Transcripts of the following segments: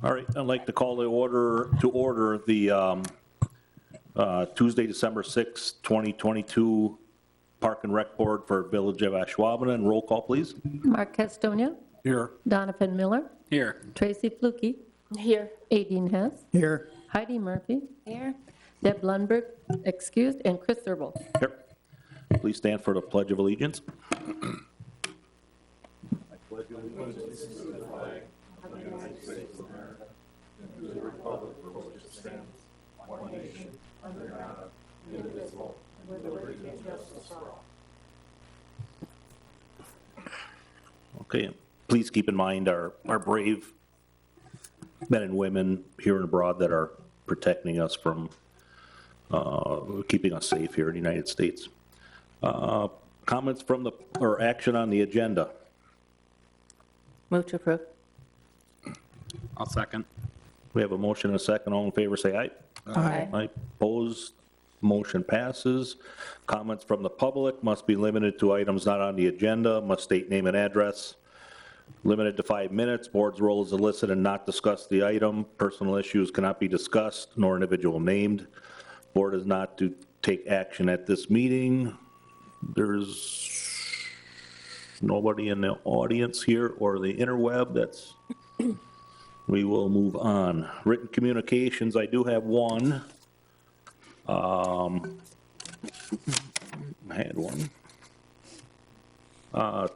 All right, I'd like to call to order the Tuesday, December 6, 2022 Park and Rec Board for Village of Ashwaubenon. Roll call, please. Mark Castonia. Here. Donovan Miller. Here. Tracy Flukie. Here. Aideen Hess. Here. Heidi Murphy. Here. Deb Lundberg, excused, and Chris Thurble. Here. Please stand for the Pledge of Allegiance. Okay, please keep in mind our brave men and women here and abroad that are protecting us from, keeping us safe here in the United States. Comments from the, or action on the agenda? Move to approve. I'll second. We have a motion and a second. All in favor, say aye. Aye. Aye. Opposed? Motion passes. Comments from the public must be limited to items not on the agenda, must state name and address. Limited to 5 minutes. Board's role is to listen and not discuss the item. Personal issues cannot be discussed, nor individual named. Board is not to take action at this meeting. There's nobody in the audience here or the interweb. That's, we will move on. Written communications, I do have one. I had one.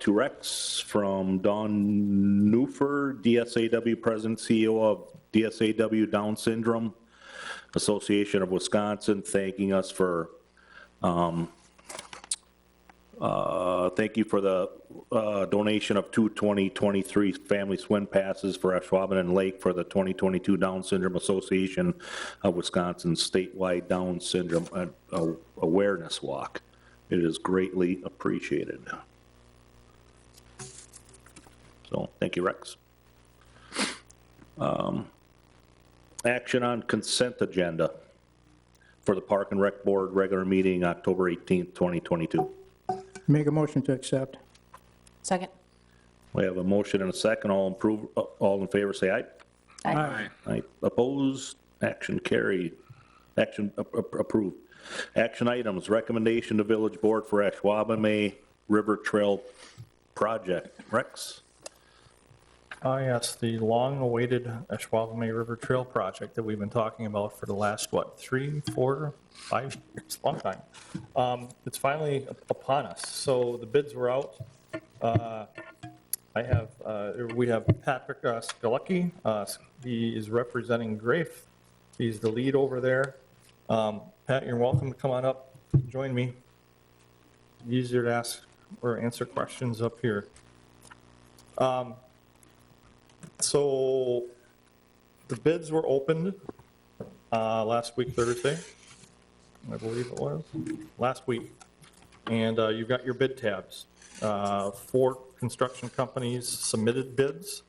To Rex from Don Newfer, DSAW President, CEO of DSAW Down Syndrome Association of Wisconsin, thanking us for, thank you for the donation of two 2023 family swim passes for Ashwaubenon Lake for the 2022 Down Syndrome Association of Wisconsin statewide Down Syndrome Awareness Walk. It is greatly appreciated. So, thank you, Rex. Action on consent agenda for the Park and Rec Board regular meeting October 18th, 2022. Make a motion to accept. Second. We have a motion and a second. All in favor, say aye. Aye. Aye. Opposed? Action carried. Action approved. Action items, recommendation to Village Board for Ashwaubomay River Trail Project. Rex? Yes, the long-awaited Ashwaubomay River Trail project that we've been talking about for the last, 3, 4, 5 years, long time. It's finally upon us. So the bids were out. We have Patrick Skalecki. He is representing Grafe. He's the lead over there. Pat, you're welcome to come on up, join me. Easier to ask or answer questions up here. So the bids were opened last week, Thursday, I believe it was, last week. And you've got your bid tabs. 4 construction companies submitted bids.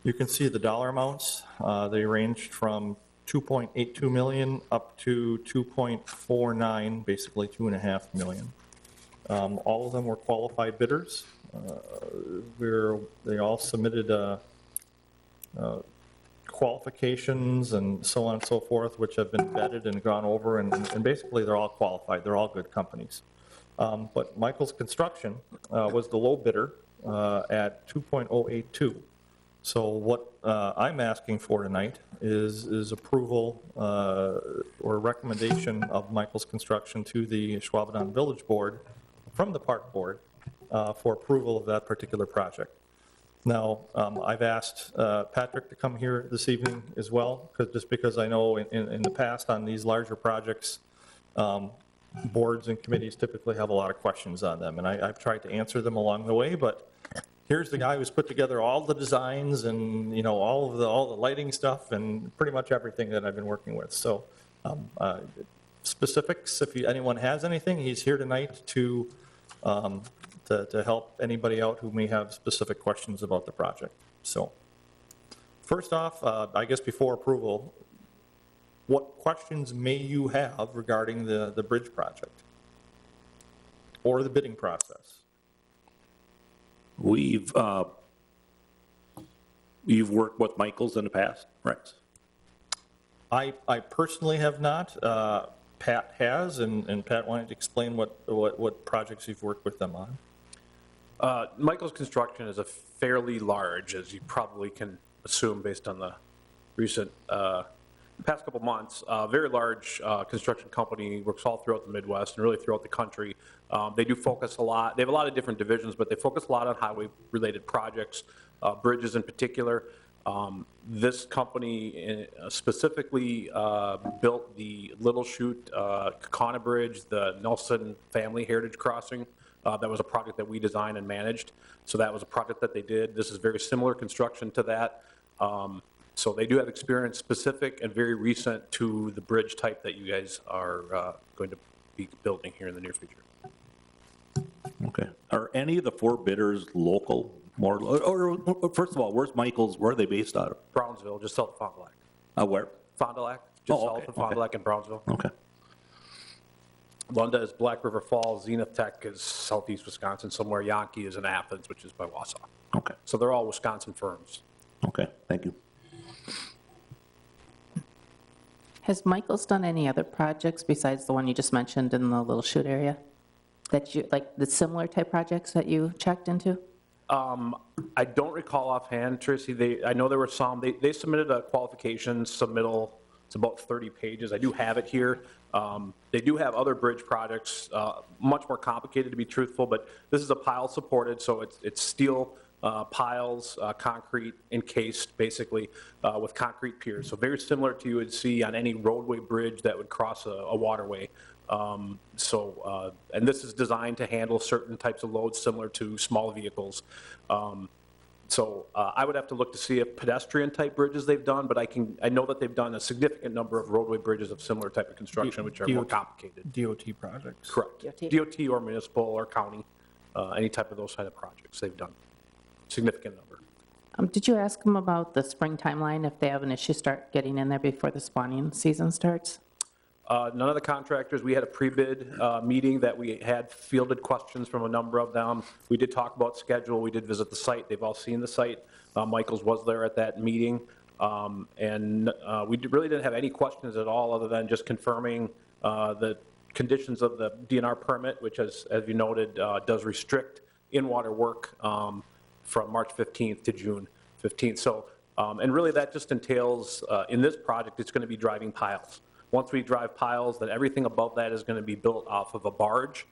You can see the dollar amounts. They ranged from 2.82 million up to 2.49, basically 2.5 million. All of them were qualified bidders. They all submitted qualifications and so on and so forth, which have been vetted and gone over, and basically they're all qualified. They're all good companies. But Michael's Construction was the low bidder at 2.082. So what I'm asking for tonight is approval or recommendation of Michael's Construction to the Ashwaubenon Village Board from the Park Board for approval of that particular project. Now, I've asked Patrick to come here this evening as well, just because I know in the past on these larger projects, boards and committees typically have a lot of questions on them, and I've tried to answer them along the way, but here's the guy who's put together all the designs and, you know, all the lighting stuff and pretty much everything that I've been working with. So specifics, if anyone has anything, he's here tonight to help anybody out who may have specific questions about the project. So first off, I guess before approval, what questions may you have regarding the bridge project or the bidding process? We've You've worked with Michaels in the past, Rex? I personally have not. Pat has, and Pat, why don't you explain what projects you've worked with them on? Michael's Construction is a fairly large, as you probably can assume based on the recent past couple months, very large construction company, works all throughout the Midwest and really throughout the country. They do focus a lot, they have a lot of different divisions, but they focus a lot on highway-related projects, bridges in particular. This company specifically built the Little Chute Kakana Bridge, the Nelson Family Heritage Crossing. That was a project that we designed and managed. So that was a project that they did. This is very similar construction to that. So they do have experience specific and very recent to the bridge type that you guys are going to be building here in the near future. Okay. Are any of the 4 bidders local? Or first of all, where's Michaels? Where are they based out of? Brownsville, just south of Fond du Lac. Where? Fond du Lac, just Oh, south okay, of Fond du Lac in Brownsville. Okay. Lunda is Black River Falls, Zenith Tech is southeast Wisconsin somewhere, Yankee is in Athens, which is by Wausau. Okay. So they're all Wisconsin firms. Okay. Thank you. Has Michaels done any other projects besides the one you just mentioned in the Little Chute area? That you, like the similar type projects that you checked into? I don't recall offhand, Tracy. I know there were some. They submitted a qualification submittal. It's about 30 pages. I do have it here. They do have other bridge projects, much more complicated to be truthful, but this is a pile supported, so it's steel piles, concrete encased basically with concrete piers. So very similar to you would see on any roadway bridge that would cross a waterway. And this is designed to handle certain types of loads similar to small vehicles. I would have to look to see if pedestrian type bridges they've done, but I know that they've done a significant number of roadway bridges of similar type of construction, which are more complicated. DOT projects. Correct. DOT or municipal or county, any type of those kind of projects they've done. Significant number. Did you ask them about the spring timeline, if they have an issue start getting in there before the spawning season starts? None of the contractors, we had a pre-bid meeting that we had fielded questions from a number of them. We did talk about schedule, we did visit the site, they've all seen the site. Michaels was there at that meeting, and we really didn't have any questions at all other than just confirming the conditions of the DNR permit, which as you noted, does restrict in-water work from March 15th to June 15th. So, and really that just entails, in this project, it's going to be driving piles. Once we drive piles, then everything above that is going to be built off of a barge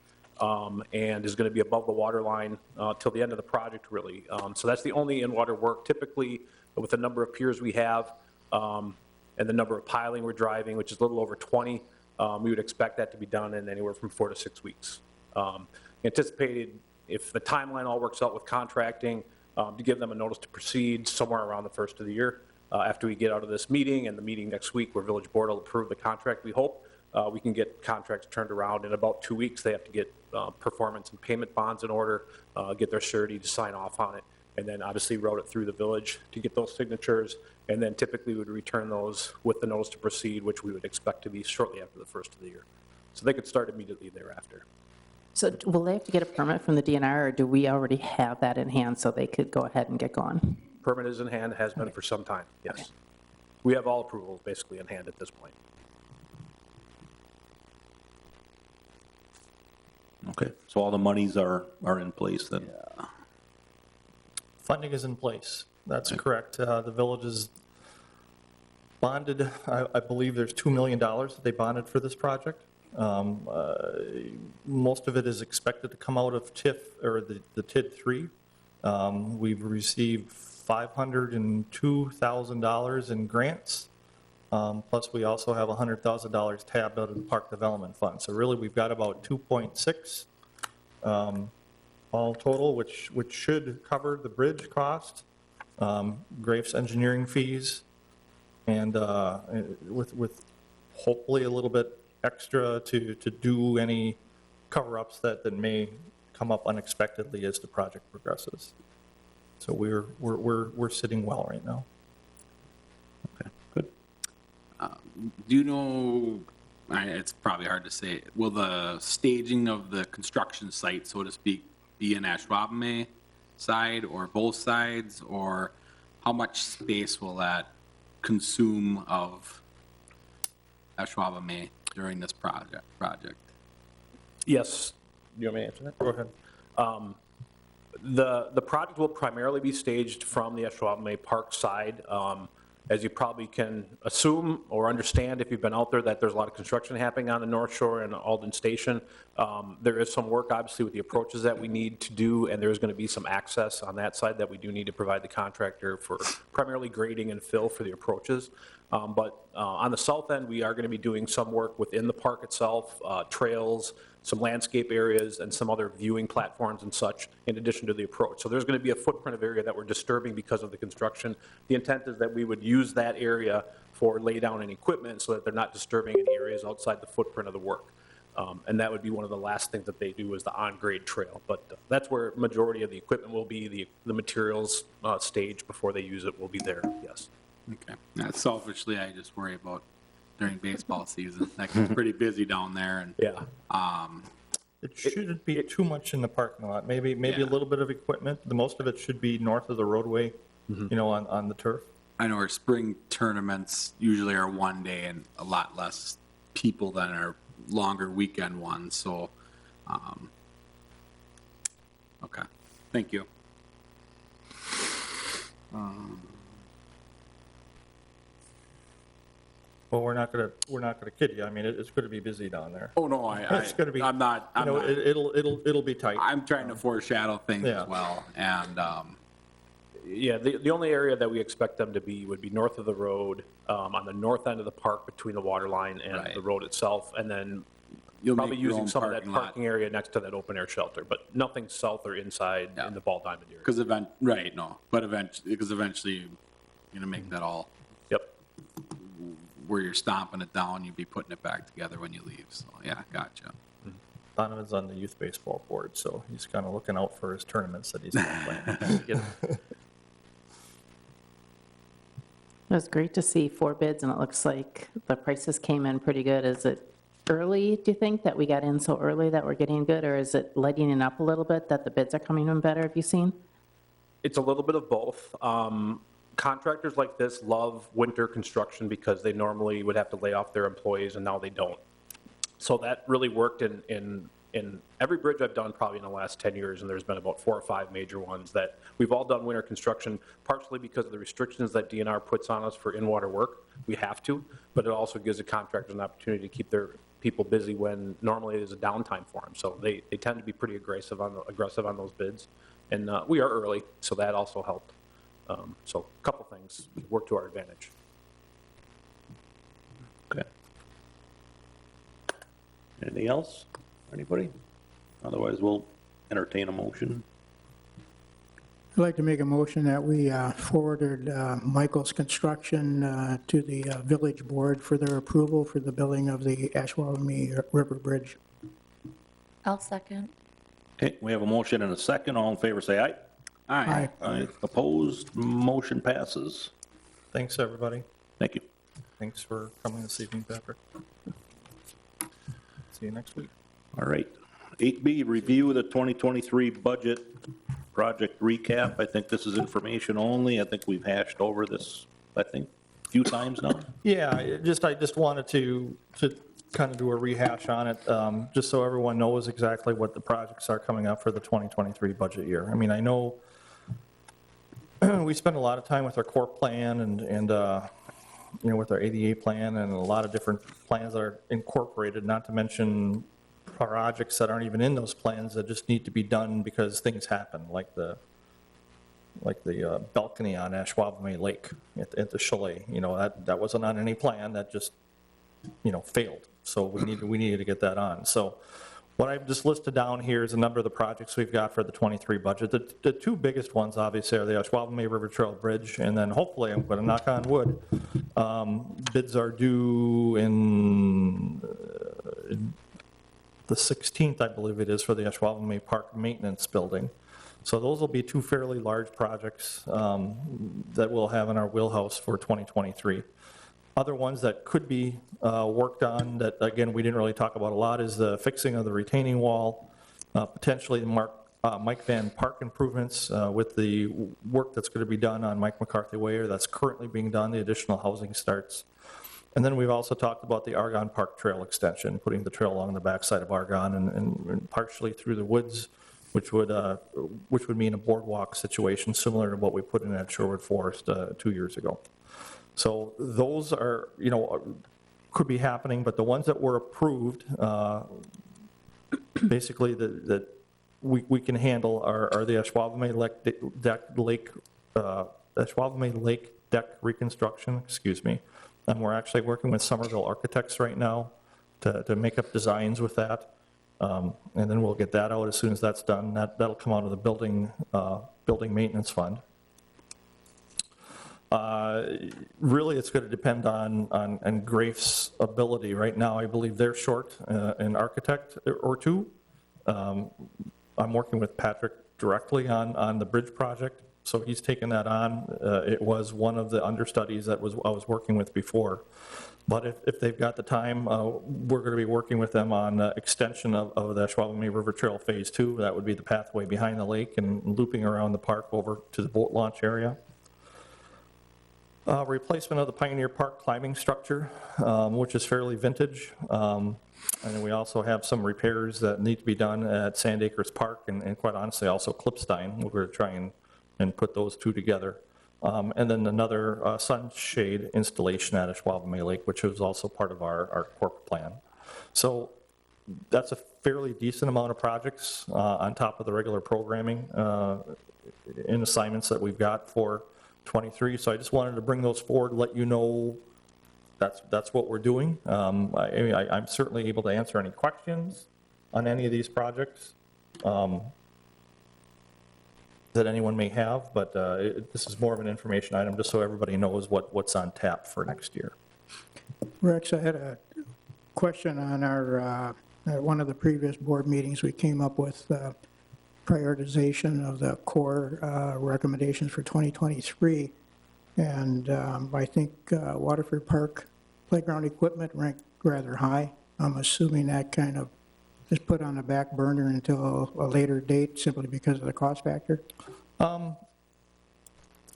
and is going to be above the water line till the end of the project, really. So that's the only in-water work. Typically, with the number of piers we have and the number of piling we're driving, which is a little over 20, we would expect that to be done in anywhere from 4 to 6 weeks. Anticipated, if the timeline all works out with contracting, to give them a notice to proceed somewhere around the first of the year. After we get out of this meeting and the meeting next week where village board will approve the contract, we hope we can get contracts turned around in about 2 weeks. They have to get performance and payment bonds in order, get their surety to sign off on it, and then obviously route it through the village to get those signatures, and then typically we would return those with the notice to proceed, which we would expect to be shortly after the first of the year. So they could start immediately thereafter. So will they have to get a permit from the DNR, or do we already have that in hand so they could go ahead and get going? Permit is in hand, has been for some time, yes. Okay. We have all approvals basically in hand at this point. Okay. So all the monies are in place then? Funding is in place. That's correct. The village is bonded, I believe there's $2 million that they bonded for this project. Most of it is expected to come out of TIF, or the TID 3. We've received $502,000 in grants, plus we also have $100,000 tabbed out of the Park Development Fund. So really, we've got about 2.6 all total, which should cover the bridge cost, Graves engineering fees, and with hopefully a little bit extra to do any cover-ups that may come up unexpectedly as the project progresses. So we're sitting well right now. Okay, good. Do you know, it's probably hard to say, will the staging of the construction site, so to speak, be an Ashwaubomay side or both sides, or how much space will that consume of Ashwaubomay during this project? Yes. You want me to answer that? Go ahead. The project will primarily be staged from the Ashwaubomay Park side. As you probably can assume or understand if you've been out there, that there's a lot of construction happening on the North Shore and Alden Station. There is some work, obviously, with the approaches that we need to do, and there's going to be some access on that side that we do need to provide the contractor for primarily grading and fill for the approaches. But on the south end, we are going to be doing some work within the park itself, trails, some landscape areas, and some other viewing platforms and such, in addition to the approach. So there's going to be a footprint of area that we're disturbing because of the construction. The intent is that we would use that area for lay down and equipment so that they're not disturbing any areas outside the footprint of the work. And that would be one of the last things that they do is the on-grade trail. But that's where majority of the equipment will be, the materials staged before they use it will be there, yes. Okay. Selfishly, I just worry about during baseball season. That gets pretty busy down there, and Yeah. It shouldn't be too much in the parking lot, maybe Yeah. a little bit of equipment. The most of it should be north of the roadway, on the turf. I know our spring tournaments usually are one day and a lot less people than our longer weekend ones, so, okay, thank you. Well, we're not gonna kid you. I mean, it's gonna be busy down there. Oh, no, It's gonna be, I'm not, it'll be tight. I'm trying to foreshadow things Yeah. as well, and, Yeah, the only area that we expect them to be would be north of the road, on the north end of the park between the water line and Right. the road itself, and then you'll probably make your using own some of that parking lot. parking area next to that open air shelter, but nothing south or inside Yeah. in the ball diamond area. Because right, no, but eventually, you're gonna make that all, Yep. where you're stomping it down, you'll be putting it back together when you leave, so, yeah, gotcha. Donovan's on the youth baseball board, so he's kind of looking out for his tournaments that he's playing. It was great to see 4 bids, and it looks like the prices came in pretty good. Is it early, do you think, that we got in so early that we're getting good, or is it lightening up a little bit, that the bids are coming in better, have you seen? It's a little bit of both. Contractors like this love winter construction because they normally would have to lay off their employees, and now they don't. So that really worked in every bridge I've done probably in the last 10 years, and there's been about 4 or 5 major ones that we've all done winter construction, partially because of the restrictions that DNR puts on us for in-water work. We have to, but it also gives the contractors an opportunity to keep their people busy when normally there's a downtime for them. So they tend to be pretty aggressive on those bids. And we are early, so that also helped. So a couple things work to our advantage. Okay. Anything else? Anybody? Otherwise, we'll entertain a motion. I'd like to make a motion that we forwarded Michael's Construction to the Village Board for their approval for the building of the Ashwaubomay River Bridge. I'll second. Okay, we have a motion and a second. All in favor, say aye. Aye. Aye. Opposed, motion passes. Thanks, everybody. Thank you. Thanks for coming this evening, Patrick. See you next week. All right. 8B, review the 2023 budget project recap. I think this is information only. I think we've hashed over this, a few times now. Yeah, I just wanted to kind of do a rehash on it, just so everyone knows exactly what the projects are coming up for the 2023 budget year. I mean, I know we spend a lot of time with our core plan and with our ADA plan and a lot of different plans that are incorporated, not to mention projects that aren't even in those plans that just need to be done because things happen, like the balcony on Ashwaubomay Lake at the chalet. That wasn't on any plan, that just, failed. So we needed to get that on. So what I've just listed down here is a number of the projects we've got for the 23 budget. The 2 biggest ones, obviously, are the Ashwaubomay River Trail Bridge, and then hopefully, I'm going to knock on wood, bids are due in the 16th, I believe it is, for the Ashwaubomay Park Maintenance Building. So those will be 2 fairly large projects that we'll have in our wheelhouse for 2023. Other ones that could be worked on that, again, we didn't really talk about a lot is the fixing of the retaining wall, potentially Mike Van Park improvements with the work that's going to be done on Mike McCarthy Way, that's currently being done, the additional housing starts. And then we've also talked about the Argonne Park Trail extension, putting the trail along the backside of Argonne and partially through the woods, which would mean a boardwalk situation similar to what we put in at Sherwood Forest 2 years ago. So those are, could be happening, but the ones that were approved, basically that we can handle are the Ashwaubomay Lake deck reconstruction, excuse me. And we're actually working with Somerville Architects right now to make up designs with that. And then we'll get that out as soon as that's done. That'll come out of the building maintenance fund. Really, it's going to depend on Grafe's ability. Right now, I believe they're short an architect or two. I'm working with Patrick directly on the bridge project, so he's taken that on. It was one of the understudies that I was working with before. But if they've got the time, we're going to be working with them on extension of the Ashwaubomay River Trail Phase 2. That would be the pathway behind the lake and looping around the park over to the boat launch area. Replacement of the Pioneer Park climbing structure, which is fairly vintage. And then we also have some repairs that need to be done at Sand Acres Park and quite honestly also Clipstein. We're going to try and put those two together. And then another sunshade installation at Ashwaubomay Lake, which was also part of our corporate plan. So that's a fairly decent amount of projects on top of the regular programming in assignments that we've got for 23. So I just wanted to bring those forward, let you know that's what we're doing. I'm certainly able to answer any questions on any of these projects that anyone may have, but this is more of an information item just so everybody knows what's on tap for next year. Rex, I had a question on our, at one of the previous board meetings, we came up with prioritization of the core recommendations for 2023. And I think Waterford Park playground equipment ranked rather high. I'm assuming that kind of is put on the back burner until a later date simply because of the cost factor? I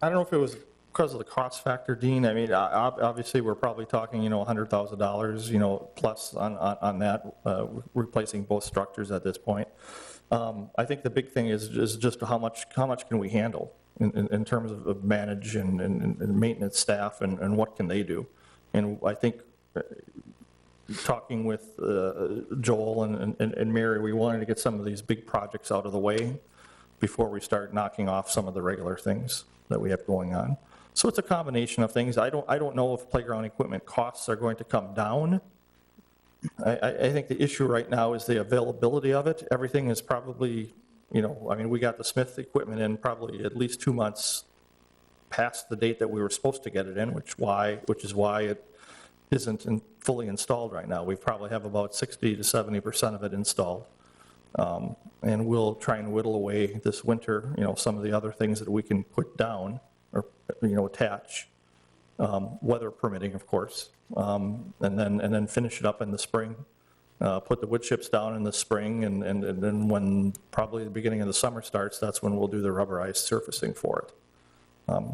don't know if it was because of the cost factor, Dean. I mean, obviously, we're probably talking, $100,000, plus on that, replacing both structures at this point. I think the big thing is just how much can we handle in terms of manage and maintenance staff and what can they do. And I think talking with Joel and Mary, we wanted to get some of these big projects out of the way before we start knocking off some of the regular things that we have going on. So it's a combination of things. I don't know if playground equipment costs are going to come down. I think the issue right now is the availability of it. Everything is probably, we got the Smith equipment in probably at least 2 months past the date that we were supposed to get it in, which is why it isn't fully installed right now. We probably have about 60 to 70% of it installed. And we'll try and whittle away this winter, some of the other things that we can put down or, attach, weather permitting, of course, and then finish it up in the spring. Put the wood chips down in the spring, and then when probably the beginning of the summer starts, that's when we'll do the rubberized surfacing for it.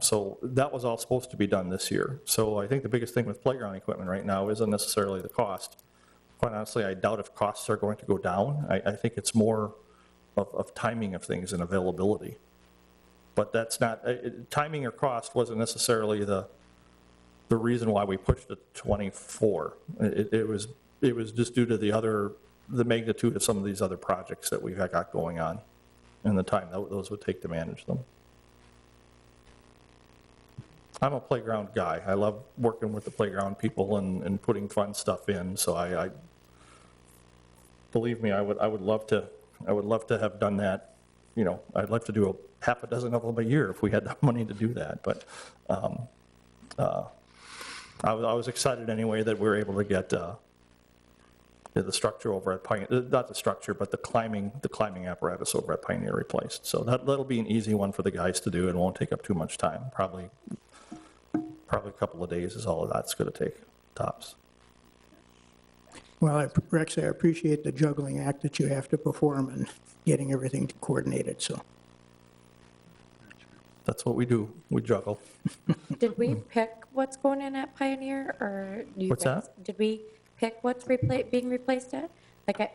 So that was all supposed to be done this year. So I think the biggest thing with playground equipment right now isn't necessarily the cost. Quite honestly, I doubt if costs are going to go down. I think it's more of timing of things and availability. But that's not, timing or cost wasn't necessarily the reason why we pushed it to 24. It was just due to the magnitude of some of these other projects that we've got going on and the time that those would take to manage them. I'm a playground guy. I love working with the playground people and putting fun stuff in. So I believe me, I would love to have done that. I'd love to do half a dozen of them a year if we had the money to do that. But I was excited anyway that we were able to get the structure over at Pioneer, not the structure, but the climbing apparatus over at Pioneer replaced. So that'll be an easy one for the guys to do and won't take up too much time. Probably a couple of days is all of that's going to take, tops. Well, Rex, I appreciate the juggling act that you have to perform and getting everything coordinated, so. That's what we do, we juggle. Did we pick what's going in at Pioneer, or you What's guys? that? Did we pick what's being replaced at? Like,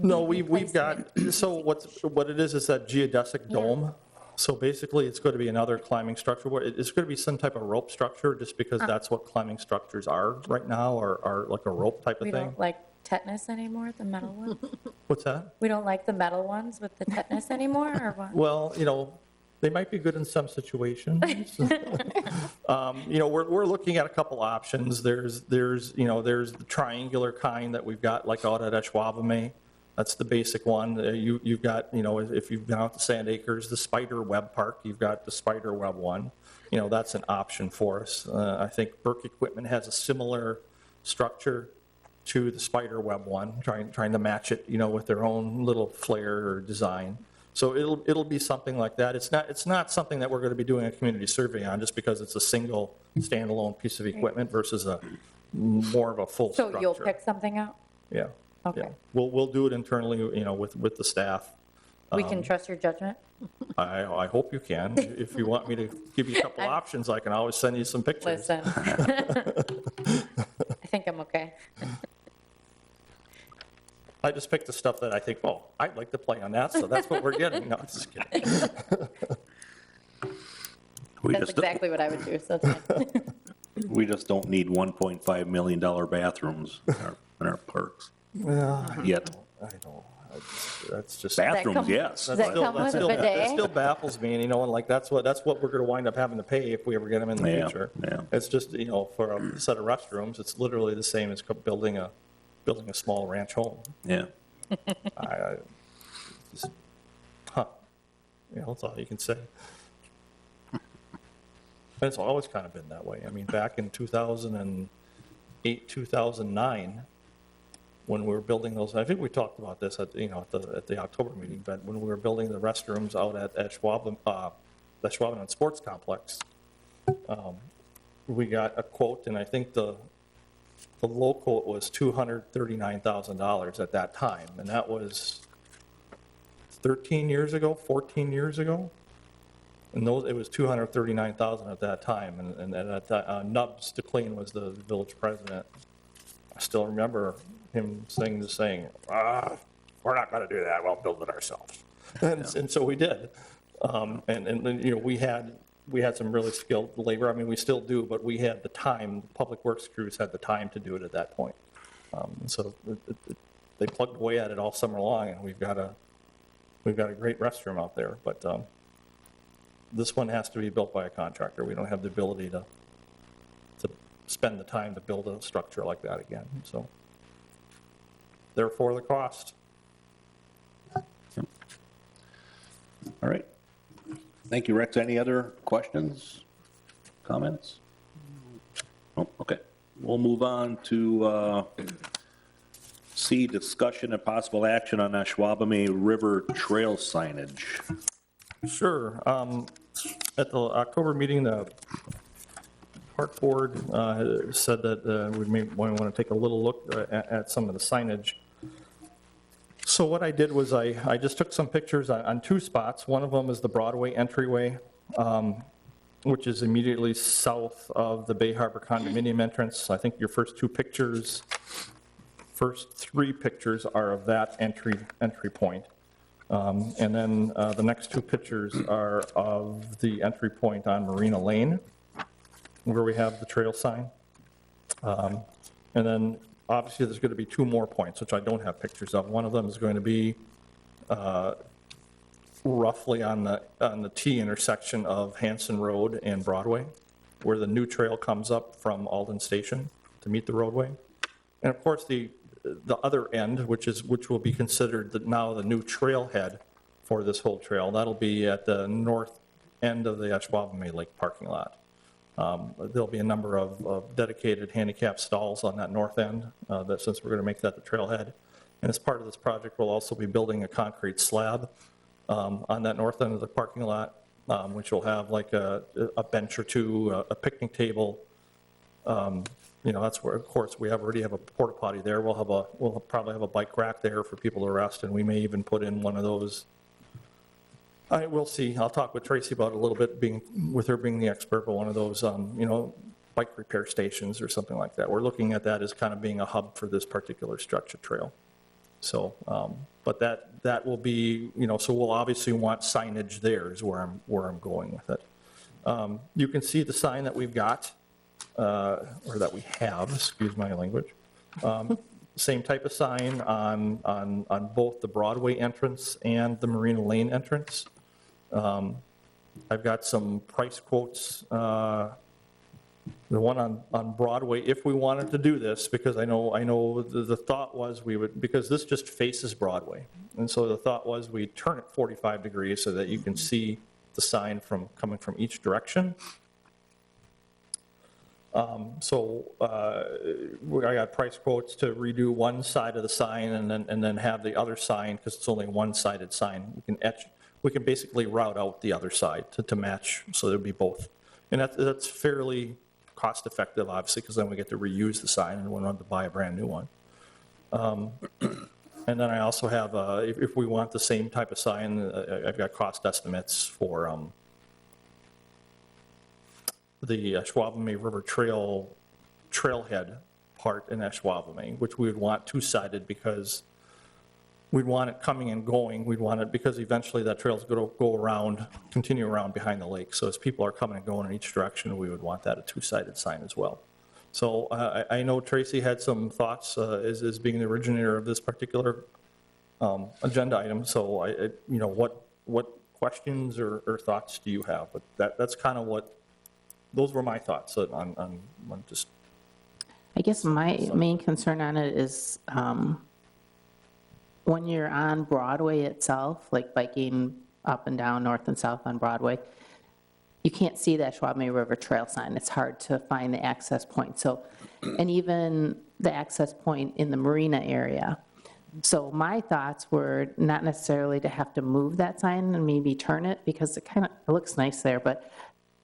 No, we've got, replacement. so what it is that geodesic dome. So basically, it's going to be another climbing structure. It's going to be some type of rope structure, just because that's what climbing structures are right now, are like a rope type of We thing. don't like tetanus anymore, the metal ones? What's that? We don't like the metal ones with the tetanus anymore, or what? Well, they might be good in some situations. We're looking at a couple options. There's the triangular kind that we've got like out at Ashwaubomay. That's the basic one. You've got, if you've been out to Sand Acres, the spider web park, you've got the spider web one. That's an option for us. I think Burke Equipment has a similar structure to the spider web one, trying to match it, with their own little flair or design. So it'll be something like that. It's not something that we're going to be doing a community survey on, just because it's a single standalone piece of equipment versus more of a full So structure. you'll pick something out? Yeah. Okay. Yeah. We'll do it internally, with the staff. We can trust your judgment? I hope you can. If you want me to give you a couple options, I can always send you some pictures. Listen. I think I'm okay. I just picked the stuff that I think, oh, I'd like to play on that, so that's what we're getting. No, I'm just kidding. That's exactly what I would do, so it's fine. We just don't need $1.5 million bathrooms in our parks yet. I know. That's just. Bathrooms, come- yes. Does that come with a That bidet? still baffles me, and like that's what we're going to wind up having to pay if we ever get them in the Yeah, future. yeah. It's just, for a set of restrooms, it's literally the same as building a small ranch home. Yeah. I just, that's all you can say. And it's always kind of been that way. I mean, back in 2008, 2009, when we were building those, I think we talked about this at the October meeting, but when we were building the restrooms out at Ashwaubenon Sports Complex, we got a quote, and I think the low quote was $239,000 at that time, and that was 13 years ago, 14 years ago. And it was $239,000 at that time, and at that, Nubbs DeClean was the village president. I still remember him saying, we're not going to do that, we'll build it ourselves. And so we did. We had some really skilled labor. I mean, we still do, but we had the time, Public Works crews had the time to do it at that point. So they plugged away at it all summer long, and we've got a great restroom out there, but this one has to be built by a contractor. We don't have the ability to spend the time to build a structure like that again, so therefore the cost. All right. Thank you, Rex. Any other questions, comments? Oh, okay. We'll move on to C, discussion and possible action on Ashwaubomay River Trail signage. Sure. At the October meeting, the park board said that we may want to take a little look at some of the signage. So what I did was I just took some pictures on two spots. One of them is the Broadway entryway, which is immediately south of the Bay Harbor condominium entrance. I think your first three pictures are of that entry point. And then the next two pictures are of the entry point on Marina Lane, where we have the trail sign. And then obviously there's going to be two more points, which I don't have pictures of. One of them is going to be roughly on the T intersection of Hanson Road and Broadway, where the new trail comes up from Alden Station to meet the roadway. And of course, the other end, which will be considered now the new trailhead for this whole trail, that'll be at the north end of the Ashwaubomay Lake parking lot. There'll be a number of dedicated handicap stalls on that north end, since we're going to make that the trailhead. And as part of this project, we'll also be building a concrete slab on that north end of the parking lot, which will have like a bench or two, a picnic table, that's where, of course, we already have a porta potty there. We'll probably have a bike rack there for people to rest, and we may even put in one of those. We'll see. I'll talk with Tracy about it a little bit, with her being the expert, but one of those, bike repair stations or something like that. We're looking at that as kind of being a hub for this particular structured trail. So, but that will be, so we'll obviously want signage there is where I'm going with it. You can see the sign that we've got, or that we have, excuse my language. Same type of sign on both the Broadway entrance and the Marina Lane entrance. I've got some price quotes. The one on Broadway, if we wanted to do this, because I know the thought was we would, because this just faces Broadway. And so the thought was we'd turn it 45 degrees so that you can see the sign coming from each direction. I got price quotes to redo one side of the sign and then have the other sign, because it's only a one-sided sign. We can basically route out the other side to match, so there'd be both. And that's fairly cost-effective, obviously, because then we get to reuse the sign and we don't have to buy a brand-new one. And then I also have, if we want the same type of sign, I've got cost estimates for the Ashwaubomay River trailhead part in Ashwaubomay, which we would want two-sided because we'd want it coming and going. We'd want it because eventually that trail's going to go around, continue around behind the lake. So as people are coming and going in each direction, we would want that a two-sided sign as well. So I know Tracy had some thoughts as being the originator of this particular agenda item. So what questions or thoughts do you have? But that's kind of those were my thoughts on just. I guess my main concern on it is when you're on Broadway itself, like biking up and down north and south on Broadway, you can't see that Ashwaubomay River Trail sign. It's hard to find the access point. So, and even the access point in the marina area. So my thoughts were not necessarily to have to move that sign and maybe turn it, because it looks nice there, but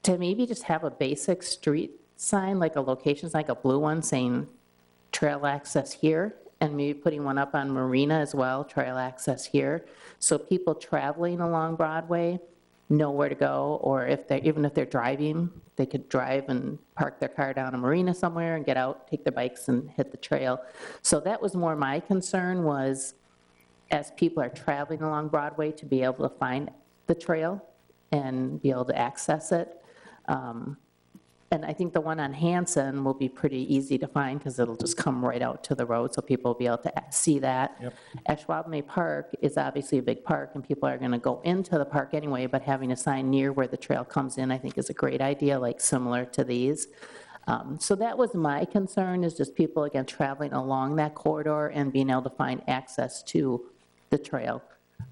to maybe just have a basic street sign, like a location sign, like a blue one saying trail access here, and maybe putting one up on Marina as well, trail access here. So people traveling along Broadway know where to go, or even if they're driving, they could drive and park their car down a marina somewhere and get out, take their bikes and hit the trail. So that was more my concern, was as people are traveling along Broadway to be able to find the trail and be able to access it. And I think the one on Hanson will be pretty easy to find because it'll just come right out to the road, so people will be able to see that. Yep. Ashwaubomay Park is obviously a big park, and people are going to go into the park anyway, but having a sign near where the trail comes in, I think, is a great idea, like similar to these. So that was my concern, is just people, again, traveling along that corridor and being able to find access to the trail.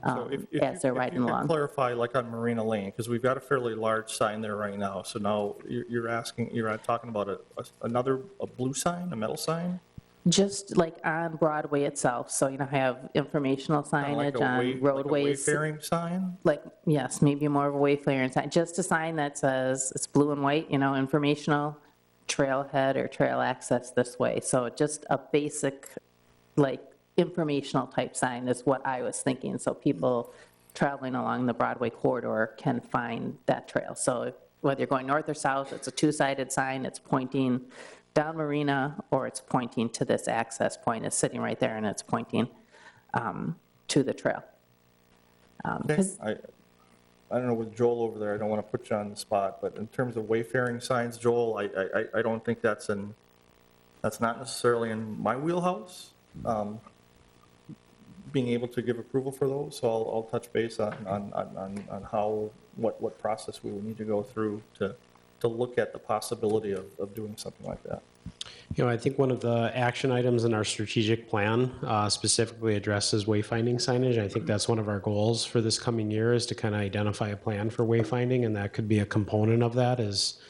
So as they're riding along. If you could clarify, like on Marina Lane, because we've got a fairly large sign there right now. So now you're talking about a blue sign, a metal sign? Just like on Broadway itself, so have informational signage on roadways. Like a wayfaring sign? Like, yes, maybe more of a wayfaring sign, just a sign that says, it's blue and white, informational, trailhead or trail access this way. So just a basic, informational type sign is what I was thinking, so people traveling along the Broadway corridor can find that trail. So whether you're going north or south, it's a two-sided sign, it's pointing down Marina, or it's pointing to this access point. It's sitting right there and it's pointing to the trail. Okay. I don't know, with Joel over there, I don't want to put you on the spot, but in terms of wayfaring signs, Joel, I don't think that's not necessarily in my wheelhouse. Being able to give approval for those, so I'll touch base on what process we would need to go through to look at the possibility of doing something like that. I think one of the action items in our strategic plan specifically addresses wayfinding signage. I think that's one of our goals for this coming year, is to kind of identify a plan for wayfinding, and that could be a component of that, is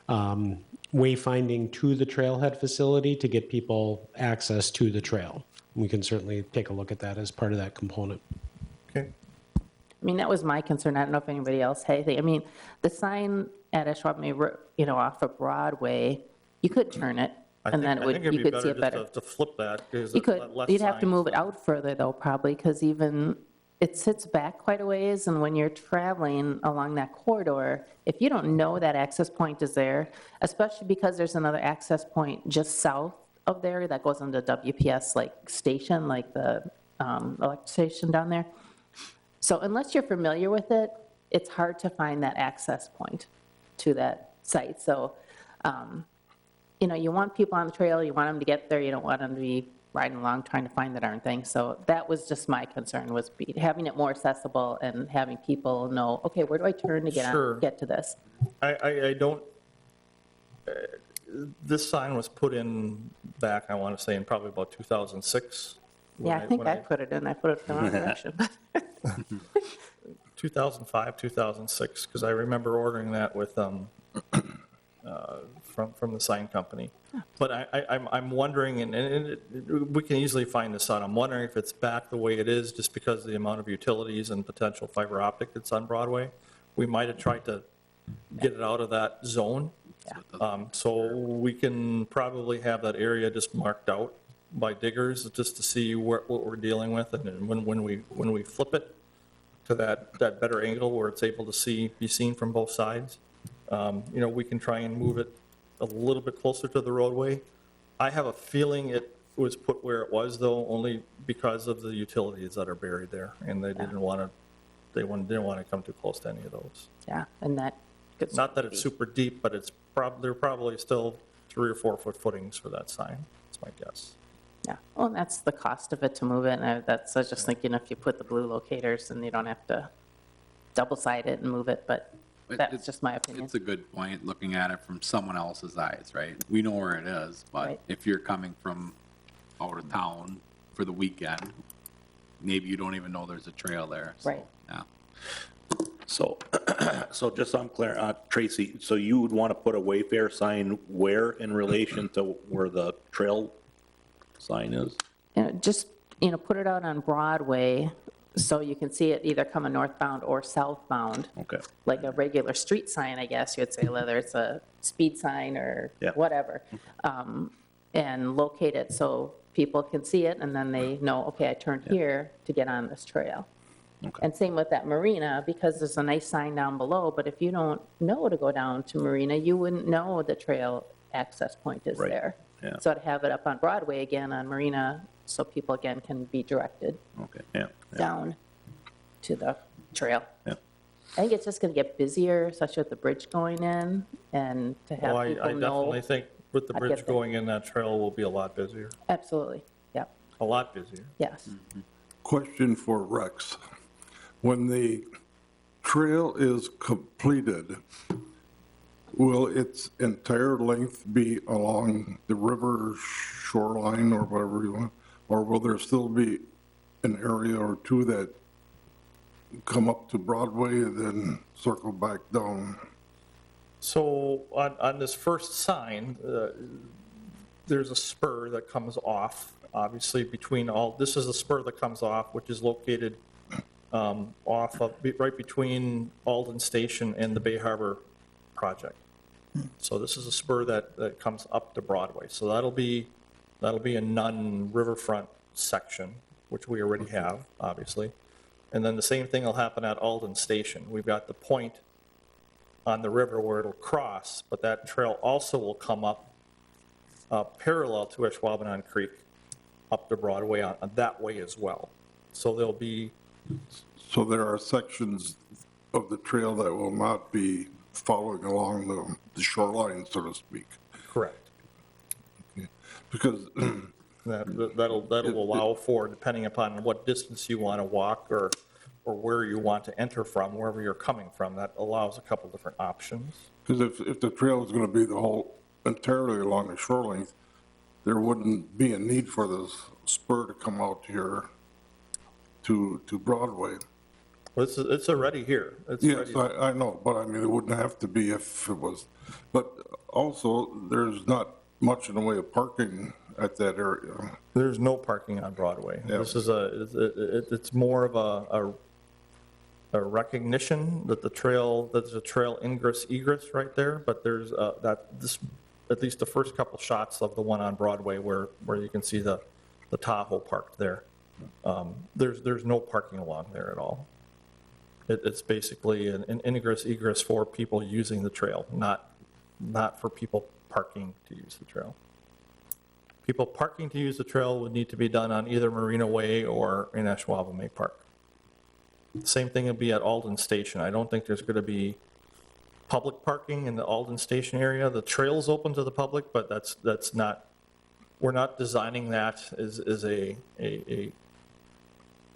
wayfinding to the trailhead facility to get people access to the trail. We can certainly take a look at that as part of that component. Okay. That was my concern. I don't know if anybody else had anything. The sign at Ashwaubomay, off of Broadway, you could turn it And then it would, you could see it better. To flip that, because You could, you'd have to move it out further though, probably, because even, it sits back quite a ways, and when you're traveling along that corridor, if you don't know that access point is there, especially because there's another access point just south of there that goes into WPS like station, like the electric station down there. So unless you're familiar with it, it's hard to find that access point to that site. So, you know, you want people on the trail, you want them to get there, you don't want them to be riding along trying to find the darn thing. So that was just my concern, was having it more accessible and having people know, okay, where do I turn to Sure. get to this? I don't, this sign was put in back, I want to say, in probably about 2006. Yeah, I think I put it in, I put it in the wrong direction. 2005, 2006, because I remember ordering that with, from the sign company. But I'm wondering, and we can easily find this out, I'm wondering if it's back the way it is just because of the amount of utilities and potential fiber optic that's on Broadway. We might have tried to get it out of that zone. So we can probably have that area just marked out by diggers, just to see what we're dealing with, and then when we flip it to that better angle where it's able to be seen from both sides, you know, we can try and move it a little bit closer to the roadway. I have a feeling it was put where it was, though, only because of the utilities that are buried there, and they didn't want to come too close to any of those. Yeah, and that could. Not that it's super deep, but they're probably still 3 or 4 foot footings for that sign, that's my guess. Yeah, well, and that's the cost of it to move it, and I was just thinking if you put the blue locators, then you don't have to double-side it and move it, but that's just my opinion. It's a good point, looking at it from someone else's eyes, right? We know where it is, but Right. if you're coming from out of town for the weekend, maybe you don't even know there's a trail there. So, Right. Yeah. So, so just so I'm clear, Tracy, so you would want to put a Wayfair sign where in relation to where the trail sign is? You know, just, you know, put it out on Broadway so you can see it either coming northbound or southbound. Okay. Like a regular street sign, I guess you'd say, whether it's a speed sign or Yeah. whatever. And locate it so people can see it, and then they know, okay, I turned here to get on this trail. Okay. And same with that marina, because there's a nice sign down below, but if you don't know to go down to marina, you wouldn't know the trail access point is Right. there. Yeah. So to have it up on Broadway again on marina, so people again can be directed Okay, yeah. down to the trail. Yeah. I think it's just going to get busier, especially with the bridge going in, and to have Well, I people know. definitely think with the I'd get bridge there. going in, that trail will be a lot busier, Absolutely, yep, a lot busier. yes. Question for Rex. When the trail is completed, will its entire length be along the river shoreline or whatever you want? Or will there still be an area or two that come up to Broadway and then circle back down? So on this first sign, there's a spur that comes off, obviously between this is a spur that comes off, which is located off of, right between Alden Station and the Bay Harbor project. So this is a spur that comes up to Broadway. So that'll be a non-riverfront section, which we already have, obviously. And then the same thing will happen at Alden Station. We've got the point on the river where it'll cross, but that trail also will come up parallel to Ashwaubenon Creek up to Broadway on that way as well. So there'll be, So there are sections of the trail that will not be following along the shoreline, so to speak. correct. Because That'll allow for, depending upon what distance you want to walk or where you want to enter from, wherever you're coming from, that allows a couple different options. Because if the trail is going to be the whole, entirely along the shoreline, there wouldn't be a need for this spur to come out here to Broadway. Well, it's already here. It's Yes, already- I know, but I mean, it wouldn't have to be if it was, but also, there's not much in the way of parking at that area. There's no parking on Broadway. Yeah. This is it's more of a recognition that there's a trail ingress egress right there, but there's, at least the first couple shots of the one on Broadway where you can see the Tahoe parked there. There's no parking along there at all. It's basically an ingress egress for people using the trail, not for people parking to use the trail. People parking to use the trail would need to be done on either Marina Way or in Ashwaubomay Park. Same thing would be at Alden Station. I don't think there's going to be public parking in the Alden Station area. The trail's open to the public, but that's not, we're not designing that as a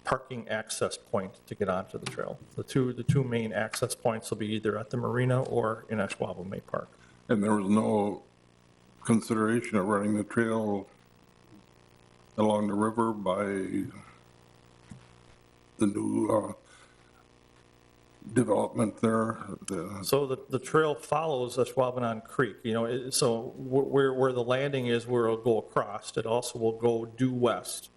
parking access point to get onto the trail. The two main access points will be either at the Marina or in Ashwaubomay Park. And there was no consideration of running the trail along the river by the new development there? So the trail follows Ashwaubenon Creek, so where the landing is, where it'll go across, it also will go due west.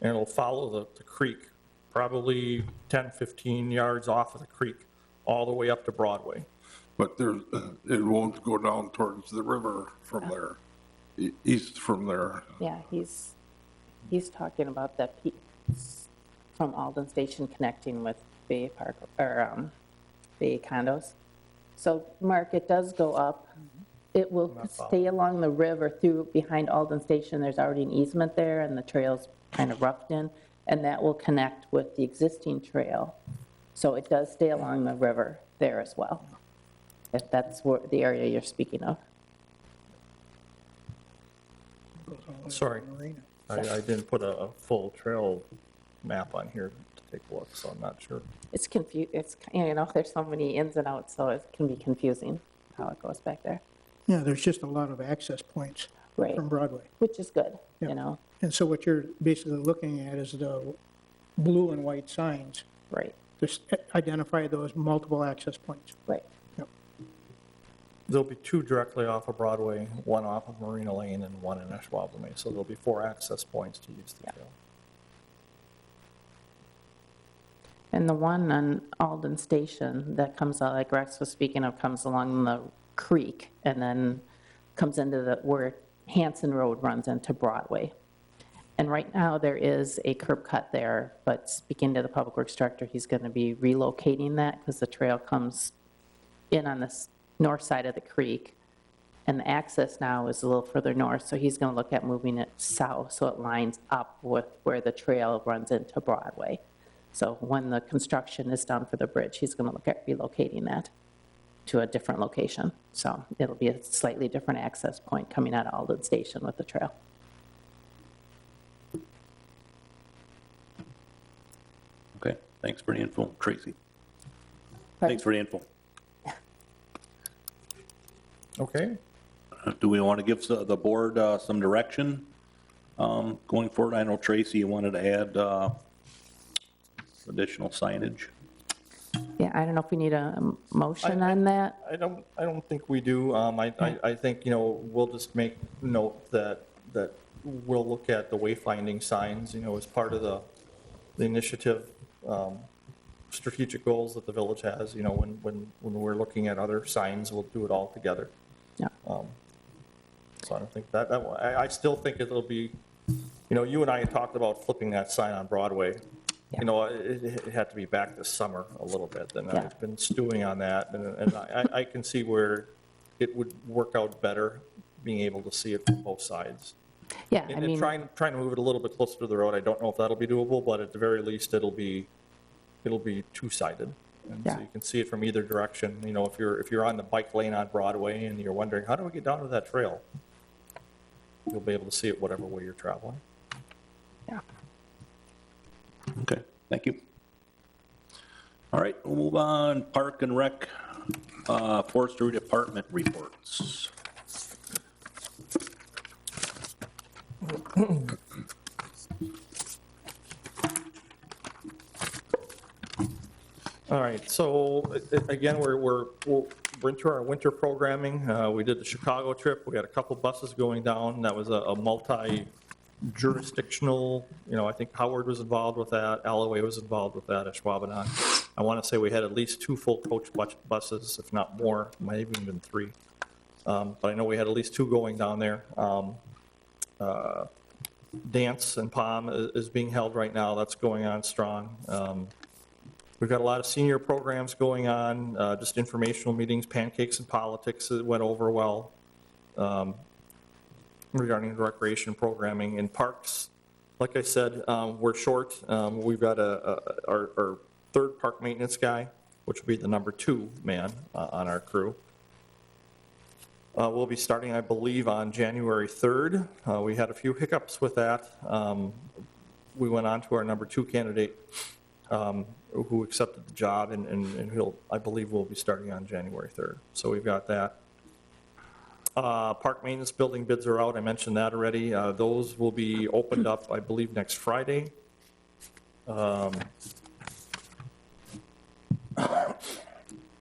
And it'll follow the creek, probably 10, 15 yards off of the creek, all the way up to Broadway. But it won't go down towards the river from there, east from there. Yeah, he's talking about that piece from Alden Station connecting with Bay Park, or Bay Condos. So, Mark, it does go up. It will stay along the river through behind Alden Station. There's already an easement there, and the trail's kind of roughed in, and that will connect with the existing trail. So it does stay along the river there as well, if that's the area you're speaking of. Sorry, I didn't put a full trail map on here to take a look, so I'm not sure. It's there's so many ins and outs, so it can be confusing how it goes back there. Yeah, there's just a lot of access points Right. from Broadway. Which is good, Yeah. And so what you're basically looking at is the blue and white signs. Right, Just identify those multiple access points. right. Yep. There'll be two directly off of Broadway, one off of Marina Lane and one in Ashwaubomay, so there'll be 4 access points to use the Yeah. trail. And the one on Alden Station that comes out, like Rex was speaking of, comes along the creek and then comes into where Hanson Road runs into Broadway. And right now, there is a curb cut there, but speaking to the Public Works Director, he's going to be relocating that because the trail comes in on the north side of the creek, and the access now is a little further north, so he's going to look at moving it south so it lines up with where the trail runs into Broadway. So when the construction is done for the bridge, he's going to look at relocating that to a different location. So it'll be a slightly different access point coming out of Alden Station with the trail. Okay, thanks for the info. Tracy? Pardon? Thanks for the info. Okay, Do we want to give the board some direction going forward? I know, Tracy, you wanted to add additional signage. Yeah, I don't know if we need a motion on that. I don't think we do. I think, we'll just make note that we'll look at the wayfinding signs, as part of the initiative, strategic goals that the village has, when we're looking at other signs, we'll do it all together. Yeah. So I don't think that I still think it'll be, you and I had talked about flipping that sign on Broadway. Yeah. It had to be back this summer a little bit, and Yeah. I've been stewing on that, and I can see where it would work out better, being able to see it from both sides. Yeah, I And mean, trying to move it a little bit closer to the road, I don't know if that'll be doable, but at the very least, it'll be two-sided. And so Yeah. you can see it from either direction. If you're on the bike lane on Broadway and you're wondering, how do we get down to that trail? You'll be able to see it whatever way you're traveling. yeah. Okay, thank you. All right, we'll move on. Park and Rec, Forestry Department reports. All right, so again, we're into our winter programming. We did the Chicago trip. We had a couple buses going down. That was a multi-jurisdictional, I think Howard was involved with that, Alloway was involved with that, Ashwaubenon. I want to say we had at least 2 full coach buses, if not more, might have even been 3. But I know we had at least 2 going down there. Dance and POM is being held right now. That's going on strong. We've got a lot of senior programs going on, just informational meetings, pancakes and politics that went over well. Regarding recreation programming in parks, like I said, we're short. We've got our 3rd park maintenance guy, which will be the number 2 man on our crew. We'll be starting, I believe, on January 3rd. We had a few hiccups with that. We went on to our number 2 candidate who accepted the job, and he'll, I believe, will be starting on January 3rd. So we've got that. Park maintenance building bids are out. I mentioned that already. Those will be opened up, I believe, next Friday.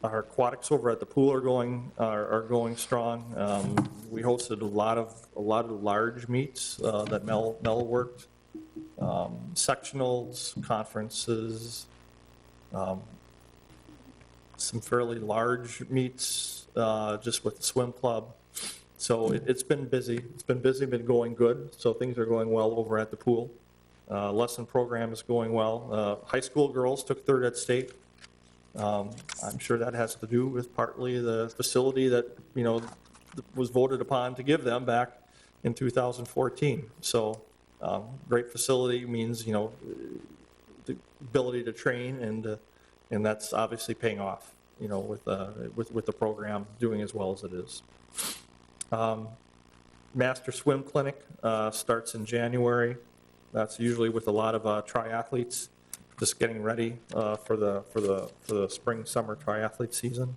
Our aquatics over at the pool are going strong. We hosted a lot of large meets that Mel worked. Sectionals, conferences, some fairly large meets just with the swim club. So it's been busy. It's been busy, been going good. So things are going well over at the pool. Lesson program is going well. High school girls took 3rd at state. I'm sure that has to do with partly the facility that, was voted upon to give them back in 2014. So great facility means, the ability to train, and that's obviously paying off, with the program doing as well as it is. Master Swim Clinic starts in January. That's usually with a lot of triathletes, just getting ready for the spring summer triathlete season.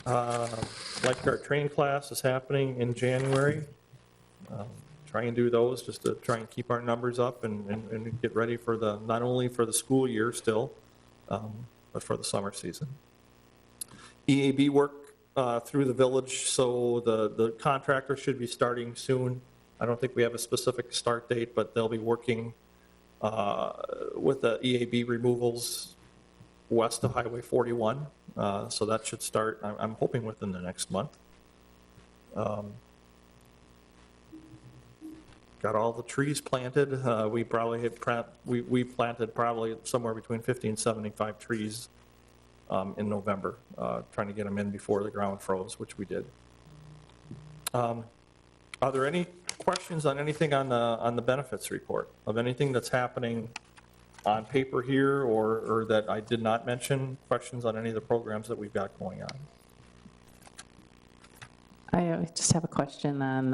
Lifeguard training class is happening in January. Try and do those just to try and keep our numbers up and get ready for not only for the school year still, but for the summer season. EAB work through the village, so the contractor should be starting soon. I don't think we have a specific start date, but they'll be working with the EAB removals west of Highway 41. So that should start, I'm hoping, within the next month. Got all the trees planted. We planted probably somewhere between 50 and 75 trees in November, trying to get them in before the ground froze, which we did. Are there any questions on anything on the benefits report, of anything that's happening on paper here or that I did not mention? Questions on any of the programs that we've got going on? I just have a question on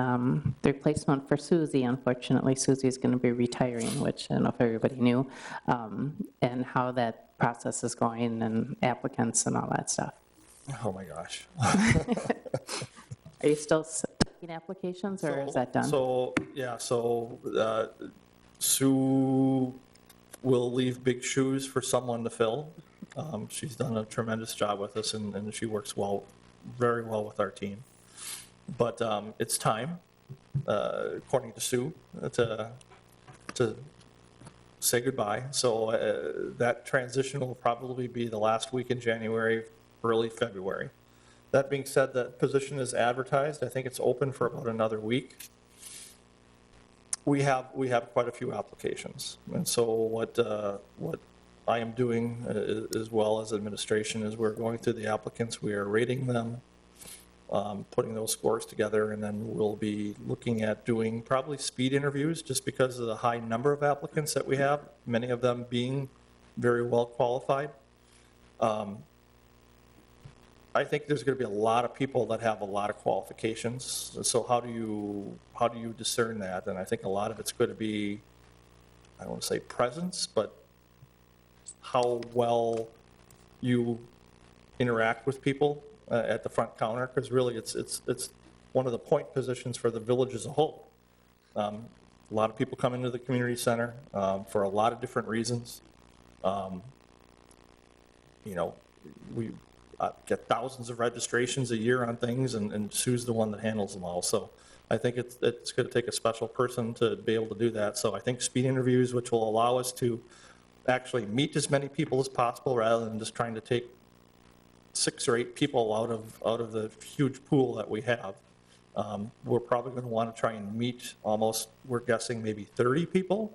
the replacement for Susie. Unfortunately, Susie is going to be retiring, which I don't know if everybody knew, and how that process is going and applicants and all that stuff. Oh my gosh. Are you still taking applications, or is that done? So Sue will leave big shoes for someone to fill. She's done a tremendous job with us, and she works very well with our team. But it's time, according to Sue, to say goodbye. So that transition will probably be the last week in January, early February. That being said, that position is advertised. I think it's open for about another week. We have quite a few applications, and so what I am doing, as well as administration, is we're going through the applicants, we are rating them, putting those scores together, and then we'll be looking at doing probably speed interviews, just because of the high number of applicants that we have, many of them being very well qualified. I think there's going to be a lot of people that have a lot of qualifications. So how do you discern that? And I think a lot of it's going to be, I don't want to say presence, but how well you interact with people at the front counter, because really it's one of the point positions for the village as a whole. A lot of people come into the community center for a lot of different reasons. We get thousands of registrations a year on things, and Sue's the one that handles them all. So I think it's going to take a special person to be able to do that. So I think speed interviews, which will allow us to actually meet as many people as possible rather than just trying to take 6 or 8 people out of the huge pool that we have. We're probably going to want to try and meet almost, we're guessing maybe 30 people,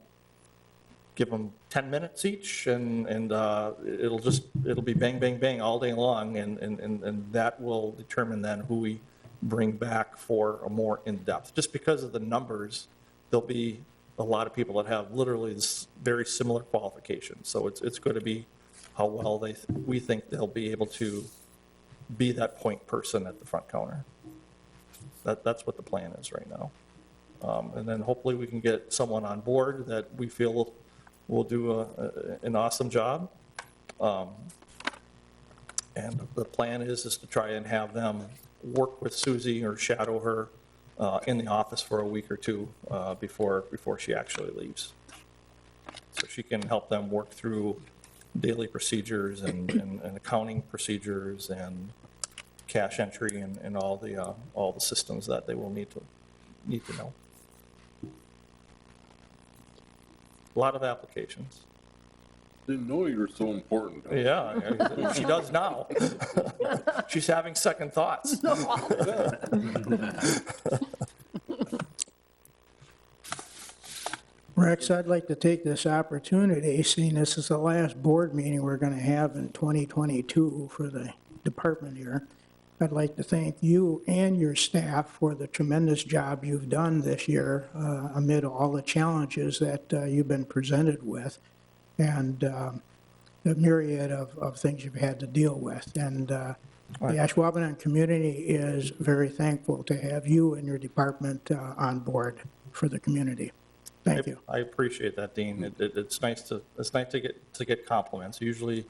give them 10 minutes each, and it'll be bang, bang, bang all day long, and that will determine then who we bring back for a more in-depth. Just because of the numbers, there'll be a lot of people that have literally very similar qualifications. So it's going to be how well we think they'll be able to be that point person at the front counter. That's what the plan is right now. And then hopefully we can get someone on board that we feel will do an awesome job. And the plan is to try and have them work with Susie or shadow her in the office for a week or two before she actually leaves. So she can help them work through daily procedures and accounting procedures and cash entry and all the systems that they will need to know. A lot of applications. Didn't know you were so important. Yeah, she does now. She's having second thoughts. Rex, I'd like to take this opportunity, seeing this is the last board meeting we're going to have in 2022 for the department here. I'd like to thank you and your staff for the tremendous job you've done this year amid all the challenges that you've been presented with and the myriad of things you've had to deal with. And the Ashwaubenon community is very thankful to have you and your department on board for the community. Thank you. I appreciate that, Dean. It's nice to get compliments. Usually,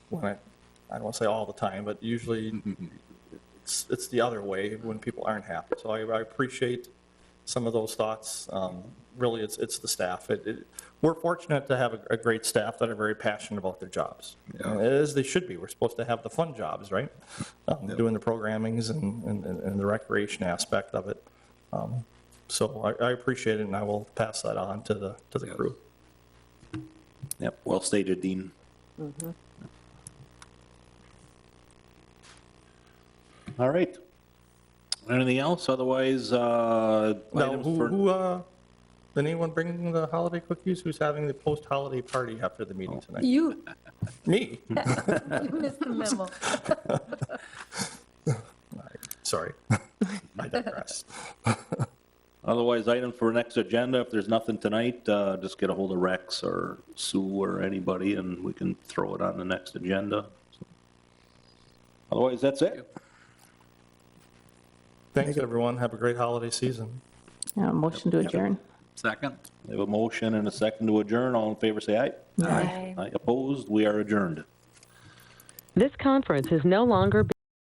when I don't want to say all the time, but usually it's the other way when people aren't happy. So I appreciate some of those thoughts. Really, it's the staff. We're fortunate to have a great staff that are very passionate about their jobs. Yeah. As they should be. We're supposed to have the fun jobs, right? Doing the programmings and the recreation aspect of it. So I appreciate it, and I will pass that on to the crew. Yep, well stated, Dean. All right. Anything else? Otherwise, Now, items for... did anyone bring the holiday cookies? Who's having the post-holiday party after the meeting tonight? You Me? missed the memo. Sorry, I digress. Otherwise, items for next agenda, if there's nothing tonight, just get a hold of Rex or Sue or anybody, and we can throw it on the next agenda. Otherwise, that's it. Thanks, everyone. Have a great holiday season. Motion to adjourn. Second? We have a motion and a second to adjourn. All in favor, say aye. Aye. Aye opposed. We are adjourned. This conference is no longer being